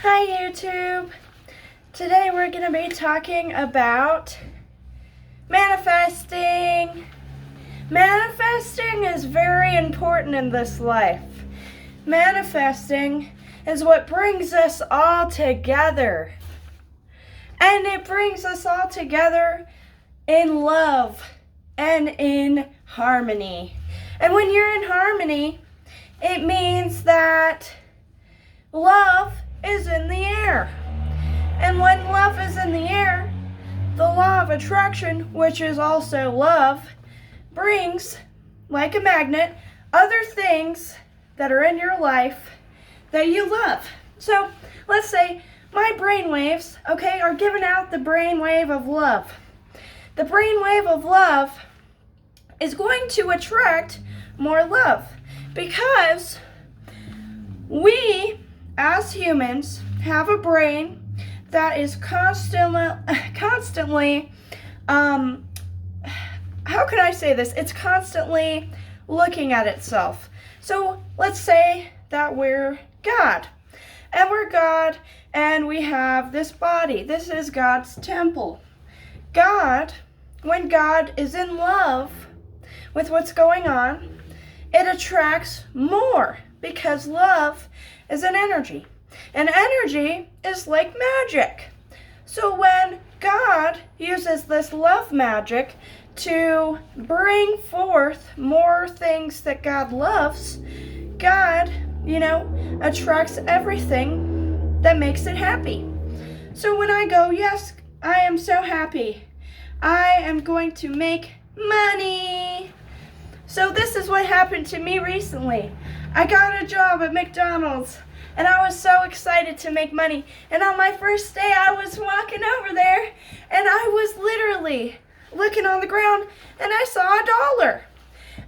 Hi YouTube! Today we're going to be talking about manifesting. Manifesting is very important in this life. Manifesting is what brings us all together. And it brings us all together in love and in harmony. And when you're in harmony, it means that love is in the air. And when love is in the air, the law of attraction, which is also love, brings, like a magnet, other things that are in your life that you love. So let's say my brainwaves, are giving out the brainwave of love. The brainwave of love is going to attract more love because we, as humans, have a brain that is constantly, how can I say this? It's constantly looking at itself. So let's say that we're God. And we're God, and we have this body. This is God's temple. God, when God is in love with what's going on, it attracts more because love is an energy. And energy is like magic. So when God uses this love magic to bring forth more things that God loves, God, attracts everything that makes it happy. So when I go, yes, I am so happy, I am going to make money. So this is what happened to me recently. I got a job at McDonald's. And I was so excited to make money. And on my first day, I was walking over there, and I was literally looking on the ground, and I saw $1.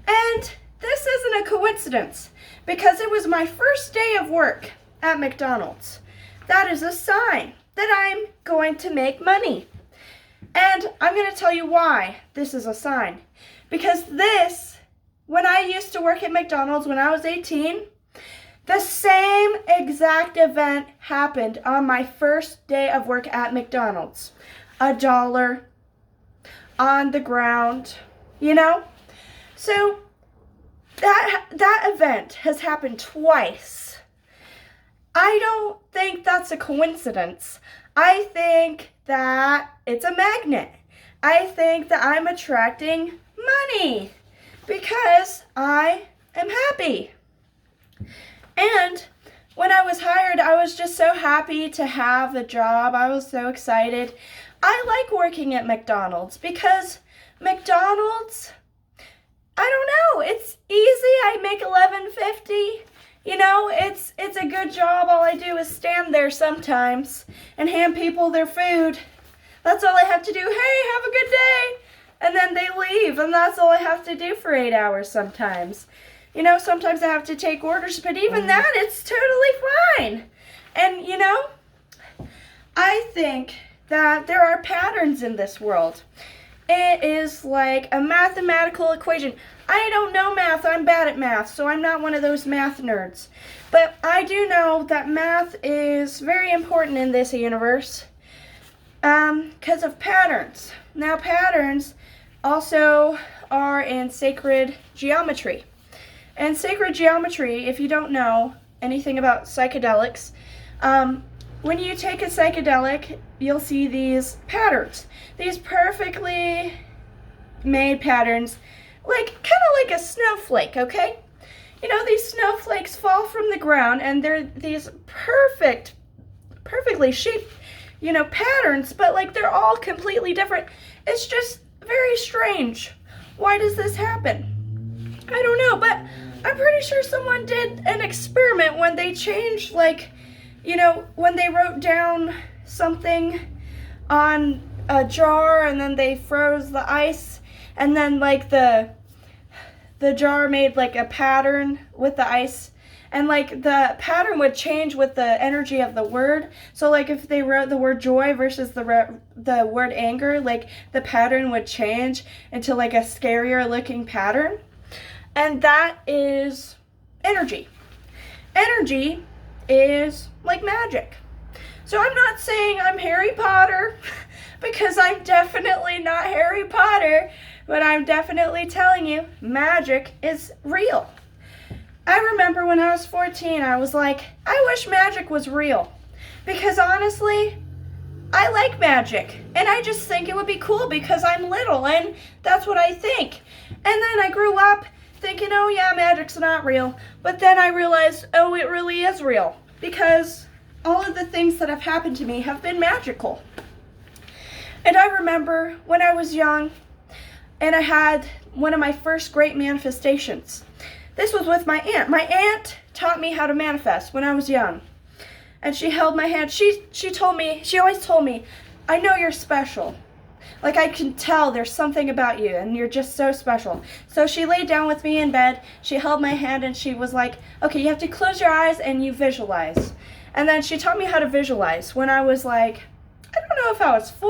And this isn't a coincidence, because it was my first day of work at McDonald's. That is a sign that I'm going to make money. And I'm going to tell you why this is a sign. Because when I used to work at McDonald's when I was 18, the same exact event happened on my first day of work at McDonald's. $1 on the ground, So that event has happened twice. I don't think that's a coincidence. I think that it's a magnet. I think that I'm attracting money because I am happy. And when I was hired, I was just so happy to have the job. I was so excited. I like working at McDonald's because McDonald's, I don't know, it's easy. I make $11.50. It's a good job. All I do is stand there sometimes and hand people their food. That's all I have to do. Hey, have a good day. And then they leave, and that's all I have to do for 8 hours sometimes. Sometimes I have to take orders, but even that, it's totally fine. And, I think that there are patterns in this world. It is like a mathematical equation. I don't know math. I'm bad at math, so I'm not one of those math nerds. But I do know that math is very important in this universe because of patterns. Now, patterns also are in sacred geometry. And sacred geometry, if you don't know anything about psychedelics, when you take a psychedelic, you'll see these patterns. These perfectly made patterns, kind of like a snowflake, okay? These snowflakes fall from the ground, and they're these perfectly shaped, patterns, but they're all completely different. It's just very strange. Why does this happen? I don't know, but I'm pretty sure someone did an experiment when they changed, when they wrote down something on a jar and then they froze the ice, and then, the jar made, a pattern with the ice, and, the pattern would change with the energy of the word. So, if they wrote the word joy versus the word anger, the pattern would change into, a scarier-looking pattern. And that is energy. Energy is like magic. So I'm not saying I'm Harry Potter, because I'm definitely not Harry Potter, but I'm definitely telling you magic is real. I remember when I was 14, I was like, I wish magic was real. Because honestly, I like magic. And I just think it would be cool because I'm little and that's what I think. And then I grew up thinking, oh yeah, magic's not real. But then I realized, oh, it really is real. Because all of the things that have happened to me have been magical. And I remember when I was young and I had one of my first great manifestations. This was with my aunt. My aunt taught me how to manifest when I was young. And she held my hand. She always told me, I know you're special. Like I can tell there's something about you and you're just so special. So she laid down with me in bed. She held my hand and she was like, okay, you have to close your eyes and you visualize. And then she taught me how to visualize when I was like, I don't know if I was 4.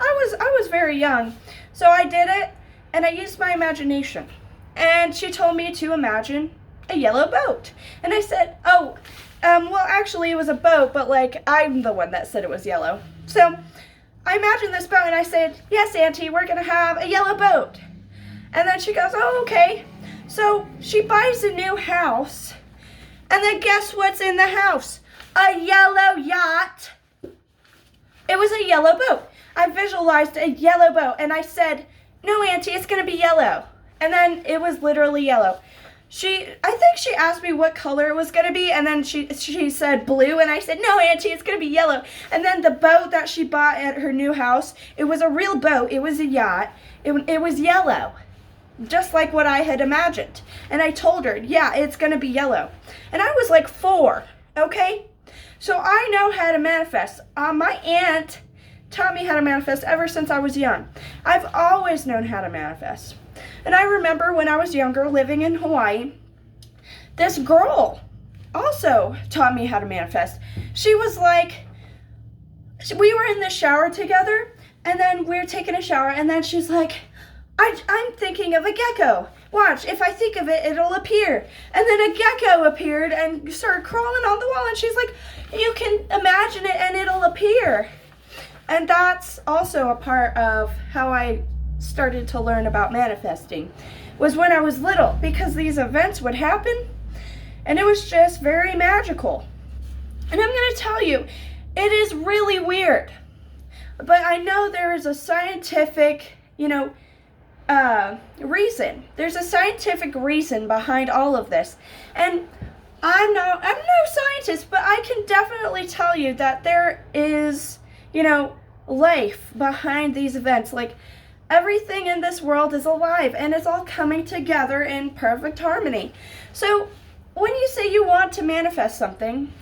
I was very young. So I did it and I used my imagination. And she told me to imagine a yellow boat. And I said, oh, well, actually, it was a boat, but, like, I'm the one that said it was yellow. So I imagined this boat, and I said, yes, Auntie, we're going to have a yellow boat. And then she goes, oh, okay. So she buys a new house, and then guess what's in the house? A yellow yacht. It was a yellow boat. I visualized a yellow boat, and I said, no, Auntie, it's going to be yellow. And then it was literally yellow. I think she asked me what color it was going to be, and then she said blue, and I said, no, Auntie, it's going to be yellow. And then the boat that she bought at her new house, it was a real boat. It was a yacht. It was yellow, just like what I had imagined. And I told her, yeah, it's going to be yellow. And I was like 4, okay? So I know how to manifest. My aunt taught me how to manifest ever since I was young. I've always known how to manifest. And I remember when I was younger living in Hawaii, this girl also taught me how to manifest. She was like, we were in the shower together, and then we were taking a shower, and then she's like, I'm thinking of a gecko. Watch, if I think of it, it'll appear. And then a gecko appeared and started crawling on the wall, and she's like, you can imagine it and it'll appear. And that's also a part of how I started to learn about manifesting, was when I was little, because these events would happen and it was just very magical. And I'm going to tell you, it is really weird, but I know there is a scientific, reason. There's a scientific reason behind all of this. And I'm no scientist, but I can definitely tell you that there is, life behind these events. Like, everything in this world is alive, and it's all coming together in perfect harmony. So when you say you want to manifest something,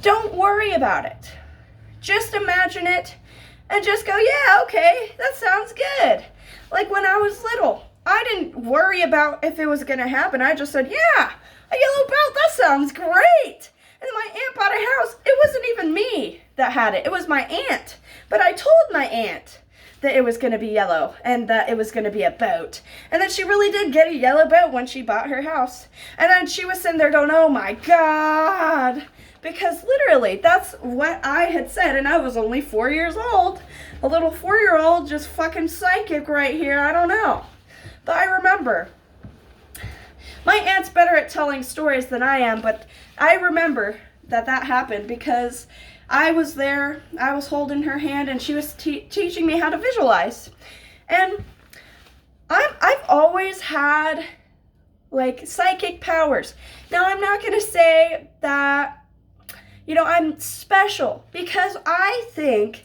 don't worry about it. Just imagine it and just go, yeah, okay, that sounds good. Like when I was little, I didn't worry about if it was going to happen. I just said, yeah, a yellow boat, that sounds great. And my aunt bought a house. It wasn't even me that had it. It was my aunt. But I told my aunt that it was going to be yellow and that it was going to be a boat. And then she really did get a yellow boat when she bought her house. And then she was sitting there going, oh my God. Because literally, that's what I had said. And I was only 4 years old. A little 4-year-old just fucking psychic right here. I don't know. But I remember. My aunt's better at telling stories than I am, but I remember that happened because I was there, I was holding her hand, and she was teaching me how to visualize. And I've always had, like, psychic powers. Now, I'm not going to say that, I'm special, because I think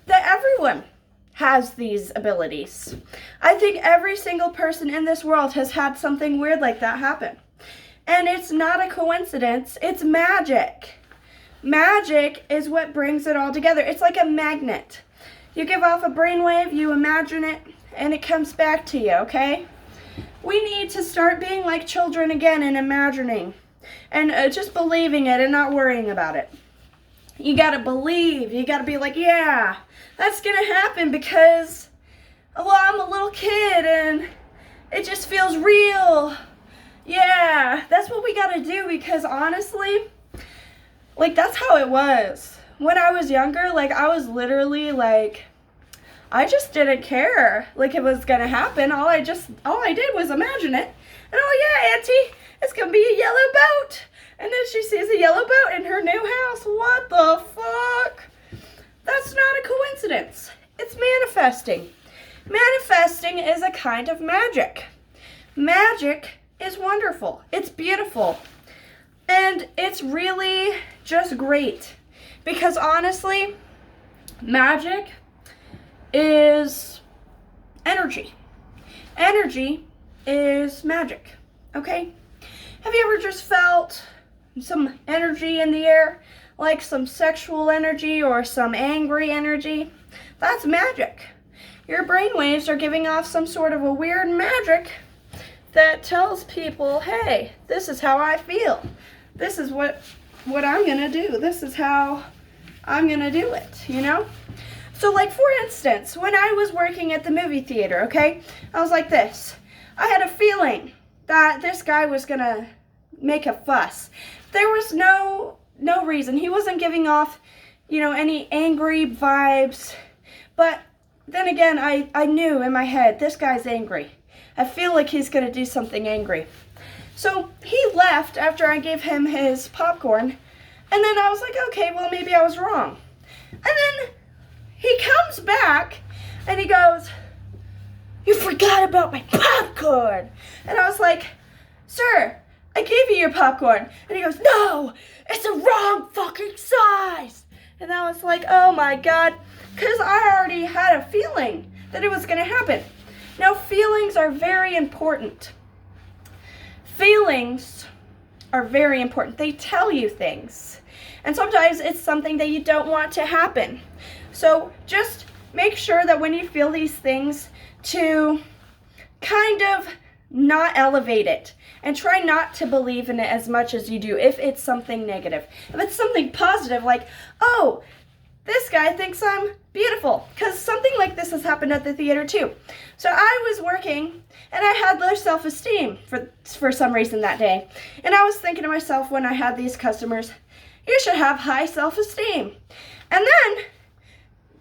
that everyone has these abilities. I think every single person in this world has had something weird like that happen. And it's not a coincidence, it's magic. Magic is what brings it all together. It's like a magnet. You give off a brainwave, you imagine it, and it comes back to you, okay? We need to start being like children again and imagining and just believing it and not worrying about it. You gotta believe. You gotta be like, yeah, that's gonna happen because, well, I'm a little kid and it just feels real. Yeah, that's what we gotta do because honestly, like, that's how it was when I was younger, like, I was literally, like, I just didn't care, like, it was gonna happen. All I did was imagine it. And, oh, yeah, Auntie, it's gonna be a yellow boat. And then she sees a yellow boat in her new house. What the fuck? That's not a coincidence. It's manifesting. Manifesting is a kind of magic. Magic is wonderful. It's beautiful. And it's really just great. Because honestly, magic is energy. Energy is magic. Okay? Have you ever just felt some energy in the air? Like some sexual energy or some angry energy? That's magic. Your brainwaves are giving off some sort of a weird magic that tells people, hey, this is how I feel. This is what I'm gonna do. This is how I'm gonna do it, you know? So like, for instance, when I was working at the movie theater, okay, I was like this. I had a feeling that this guy was gonna make a fuss. There was no reason. He wasn't giving off, you know, any angry vibes. But then again, I knew in my head, this guy's angry. I feel like he's gonna do something angry. So he left after I gave him his popcorn. And then I was like, okay, well, maybe I was wrong. And then he comes back and he goes, you forgot about my popcorn. And I was like, sir, I gave you your popcorn. And he goes, no, it's the wrong fucking size. And I was like, oh my God, because I already had a feeling that it was going to happen. Now, feelings are very important. Feelings are very important. They tell you things. And sometimes it's something that you don't want to happen. So just make sure that when you feel these things, to kind of not elevate it and try not to believe in it as much as you do if it's something negative. If it's something positive, like, oh, this guy thinks I'm beautiful, because something like this has happened at the theater too. So I was working and I had low self-esteem for some reason that day. And I was thinking to myself when I had these customers, you should have high self-esteem. And then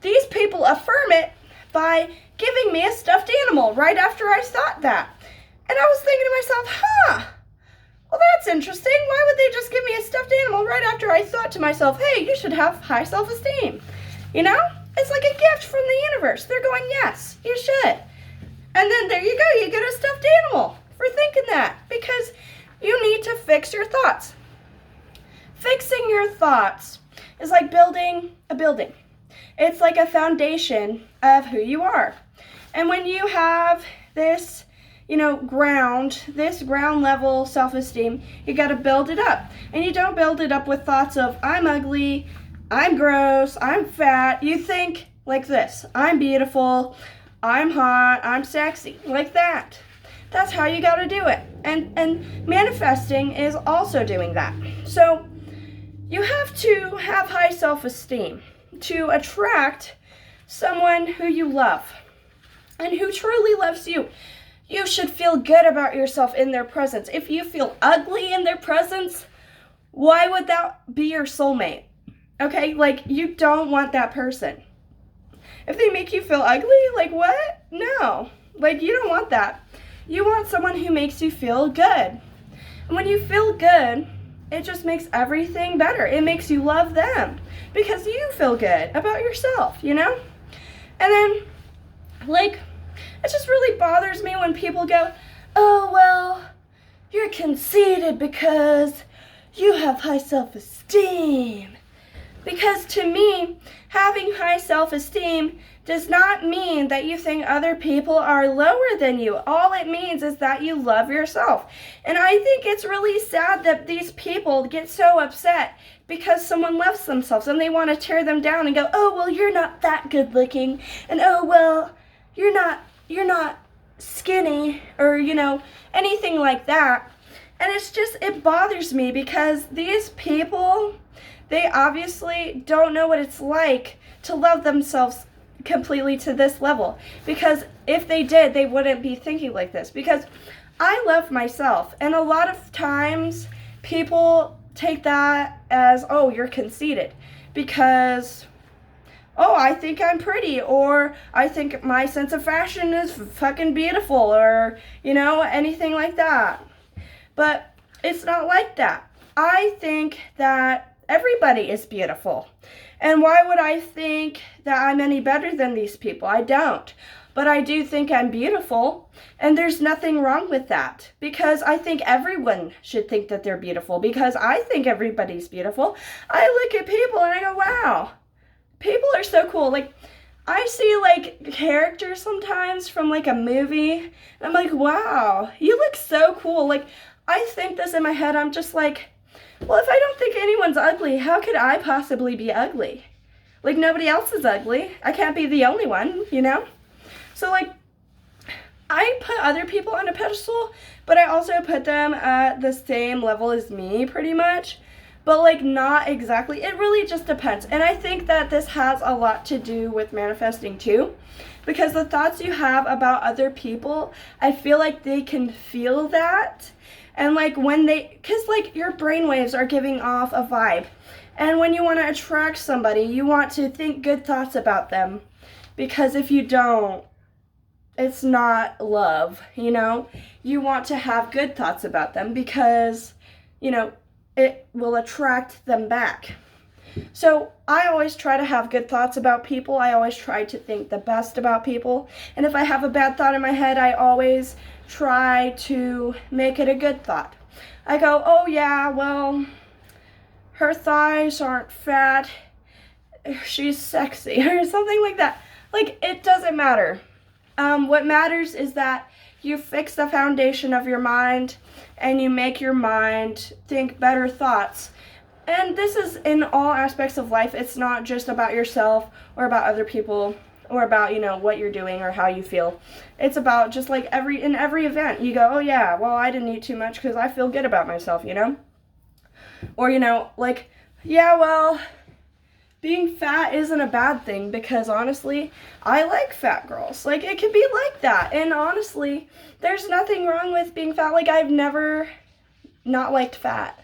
these people affirm it by giving me a stuffed animal right after I thought that. And I was thinking to myself, well, that's interesting. Why would they just give me a stuffed animal right after I thought to myself, hey, you should have high self-esteem? You know? It's like a gift from the universe. They're going, yes, you should. And then there you go. You get a stuffed animal for thinking that, because you need to fix your thoughts. Fixing your thoughts is like building a building. It's like a foundation of who you are. And when you have this, this ground level self-esteem, you got to build it up. And you don't build it up with thoughts of, I'm ugly, I'm gross, I'm fat. You think like this: I'm beautiful, I'm hot, I'm sexy, like that. That's how you got to do it. And manifesting is also doing that. So you have to have high self-esteem to attract someone who you love and who truly loves you. You should feel good about yourself in their presence. If you feel ugly in their presence, why would that be your soulmate? Okay, like, you don't want that person. If they make you feel ugly, like, what? No, like, you don't want that. You want someone who makes you feel good. And when you feel good, it just makes everything better. It makes you love them because you feel good about yourself, you know? And then, like, it just really bothers me when people go, oh, well, you're conceited because you have high self-esteem. Because to me, having high self-esteem does not mean that you think other people are lower than you. All it means is that you love yourself. And I think it's really sad that these people get so upset because someone loves themselves and they want to tear them down and go, oh, well, you're not that good looking. And oh, well, you're not skinny, or, anything like that. And it bothers me because these people, they obviously don't know what it's like to love themselves completely to this level. Because if they did, they wouldn't be thinking like this. Because I love myself. And a lot of times people take that as, oh, you're conceited because, oh, I think I'm pretty, or I think my sense of fashion is fucking beautiful, or, anything like that. But it's not like that. I think that everybody is beautiful. And why would I think that I'm any better than these people? I don't. But I do think I'm beautiful, and there's nothing wrong with that, because I think everyone should think that they're beautiful, because I think everybody's beautiful. I look at people and I go, wow, people are so cool. Like, I see, like, characters sometimes from, like, a movie, and I'm like, wow, you look so cool. Like, I think this in my head. I'm just like, well, if I don't think anyone's ugly, how could I possibly be ugly? Like, nobody else is ugly. I can't be the only one, So, like, I put other people on a pedestal, but I also put them at the same level as me, pretty much. But, like, not exactly. It really just depends. And I think that this has a lot to do with manifesting, too. Because the thoughts you have about other people, I feel like they can feel that. And, like, because, like, your brainwaves are giving off a vibe. And when you want to attract somebody, you want to think good thoughts about them. Because if you don't, it's not love, You want to have good thoughts about them because, it will attract them back. So I always try to have good thoughts about people. I always try to think the best about people. And if I have a bad thought in my head, I always try to make it a good thought. I go, oh yeah, well, her thighs aren't fat. She's sexy, or something like that. Like, it doesn't matter. What matters is that you fix the foundation of your mind and you make your mind think better thoughts. And this is in all aspects of life. It's not just about yourself or about other people or about, what you're doing or how you feel. It's about just like in every event, you go, oh yeah, well, I didn't eat too much because I feel good about myself, Or, like, yeah, well, being fat isn't a bad thing because honestly, I like fat girls. Like, it can be like that. And honestly, there's nothing wrong with being fat. Like, I've never not liked fat,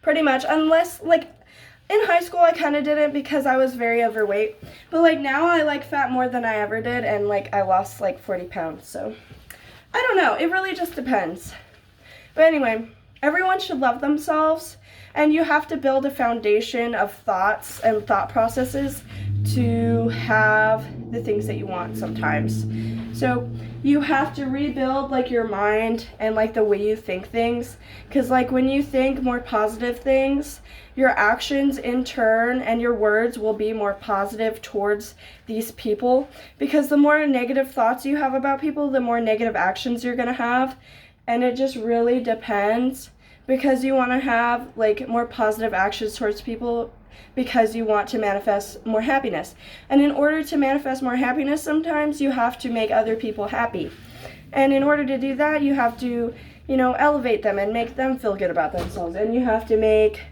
pretty much, unless, like, in high school I kind of didn't because I was very overweight. But, like, now I like fat more than I ever did, and, like, I lost, like, 40 pounds. So, I don't know. It really just depends. But anyway, everyone should love themselves. And you have to build a foundation of thoughts and thought processes to have the things that you want sometimes. So you have to rebuild, like, your mind and, like, the way you think things. Because, like, when you think more positive things, your actions in turn and your words will be more positive towards these people. Because the more negative thoughts you have about people, the more negative actions you're going to have. And it just really depends. Because you want to have, like, more positive actions towards people because you want to manifest more happiness. And in order to manifest more happiness, sometimes you have to make other people happy. And in order to do that, you have to, elevate them and make them feel good about themselves. And you have to make,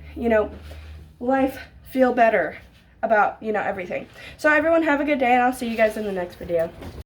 life feel better about, everything. So everyone have a good day, and I'll see you guys in the next video.